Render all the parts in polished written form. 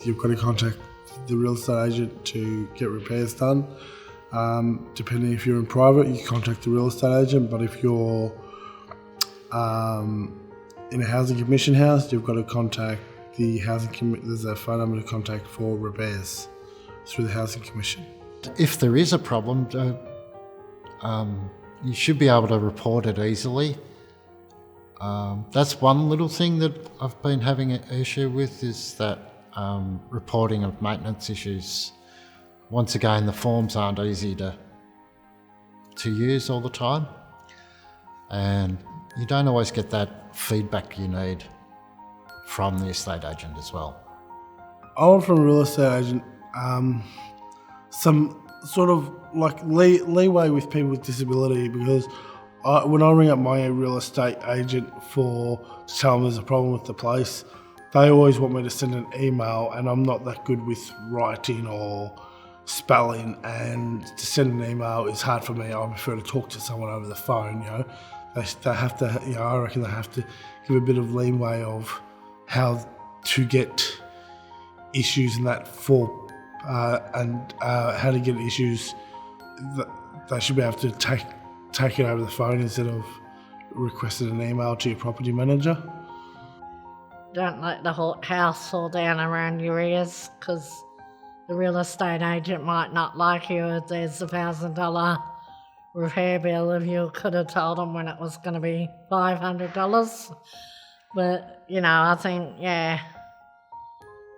you've got to contact the real estate agent to get repairs done. Depending if you're in private, you contact the real estate agent, but if you're in a housing commission house, you've got to contact the there's a phone number to contact for repairs through the housing commission. If there is a problem, you should be able to report it easily. That's one little thing that I've been having an issue with, is that reporting of maintenance issues. Once again, the forms aren't easy to use all the time, and you don't always get that feedback you need from the estate agent as well. I want from a real estate agent some sort of like leeway with people with disability, because when I ring up my real estate agent to tell them there's a problem with the place, they always want me to send an email, and I'm not that good with writing or spelling, and to send an email is hard for me. I prefer to talk to someone over the phone. They have to, I reckon they have to give a bit of leeway of how to get issues and that how to get issues. They should be able to take it over the phone instead of requesting an email to your property manager. Don't let the whole house fall down around your ears, because the real estate agent might not like you if there's $1,000 repair bill if you could have told them when it was going to be $500. But, I think,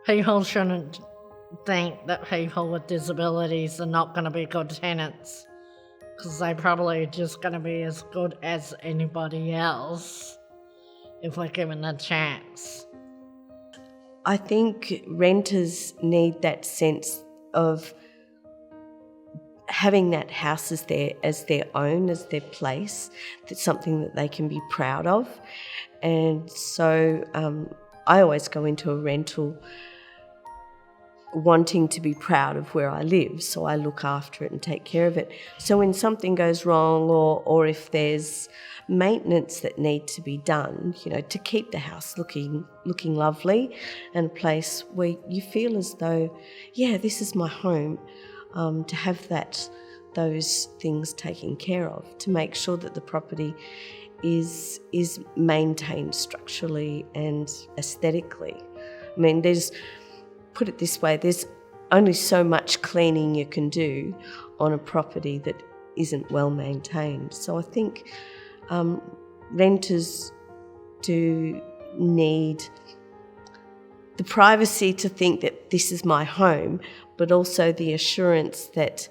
people shouldn't think that people with disabilities are not going to be good tenants, because they're probably just going to be as good as anybody else if we're given a chance. I think renters need that sense of having that house as their own, as their place. That's something that they can be proud of. And so I always go into a rental wanting to be proud of where I live, so I look after it and take care of it. So when something goes wrong, or if there's maintenance that need to be done, to keep the house looking lovely, and a place where you feel as though, this is my home, to have those things taken care of, to make sure that the property is maintained structurally and aesthetically. I mean, put it this way, there's only so much cleaning you can do on a property that isn't well maintained. So I think renters do need the privacy to think that this is my home, but also the assurance that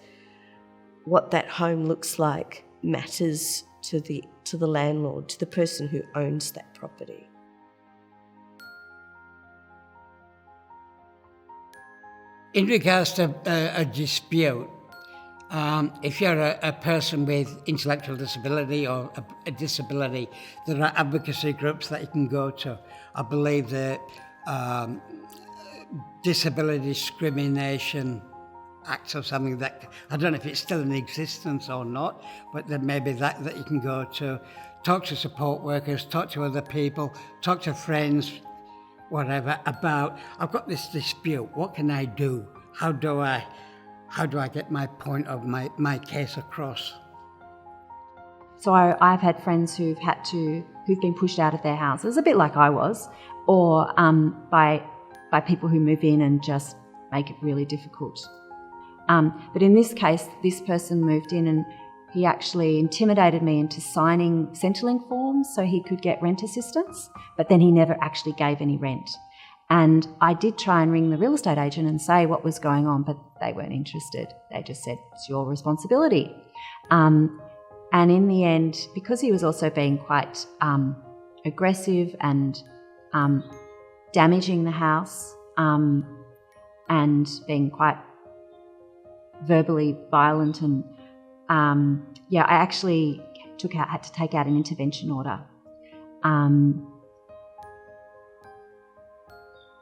what that home looks like matters to the landlord, to the person who owns that property. In regards to a dispute, if you're a person with intellectual disability or a disability, there are advocacy groups that you can go to. I believe the Disability Discrimination Act or something that, I don't know if it's still in existence or not, but there may be that you can go to, talk to support workers, talk to other people, talk to friends, whatever, about, I've got this dispute, what can I do? How do I get my point of my case across? So I've had friends who've been pushed out of their houses, a bit like I was, or by people who move in and just make it really difficult. But in this case, this person moved in and he actually intimidated me into signing Centrelink forms so he could get rent assistance, but then he never actually gave any rent. And I did try and ring the real estate agent and say what was going on, but they weren't interested. They just said, it's your responsibility. And in the end, because he was also being quite aggressive and damaging the house and being quite verbally violent, and I actually had to take out an intervention order,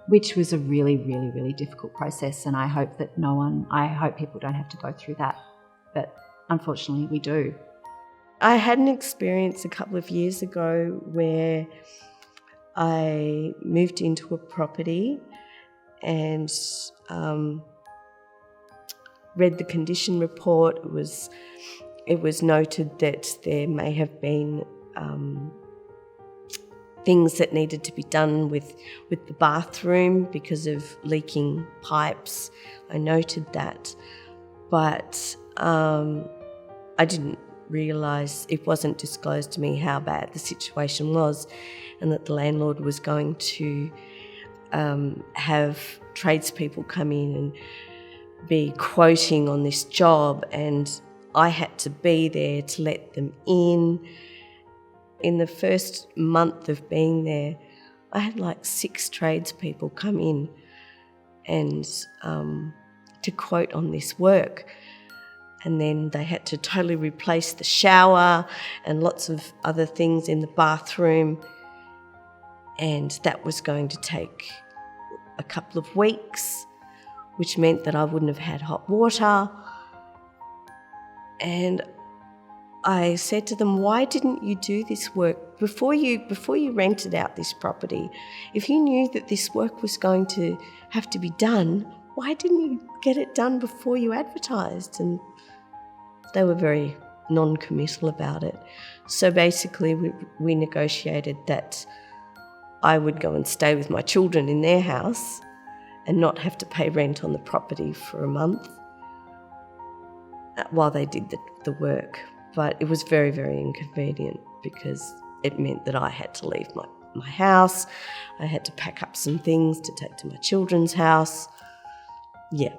which was a really, really, really difficult process, and I hope people don't have to go through that, but unfortunately we do. I had an experience a couple of years ago where I moved into a property and read the condition report. It was noted that there may have been things that needed to be done with the bathroom because of leaking pipes. I noted that, but I didn't realise, it wasn't disclosed to me how bad the situation was, and that the landlord was going to have tradespeople come in and be quoting on this job, and I had to be there to let them in. In the first month of being there, I had like 6 tradespeople come in and to quote on this work. And then they had to totally replace the shower and lots of other things in the bathroom. And that was going to take a couple of weeks, which meant that I wouldn't have had hot water. And I said to them, why didn't you do this work before you rented out this property? If you knew that this work was going to have to be done, why didn't you get it done before you advertised? And they were very non-committal about it. So basically we negotiated that I would go and stay with my children in their house and not have to pay rent on the property for a month while they did the work. But it was very, very inconvenient because it meant that I had to leave my house. I had to pack up some things to take to my children's house. Yeah.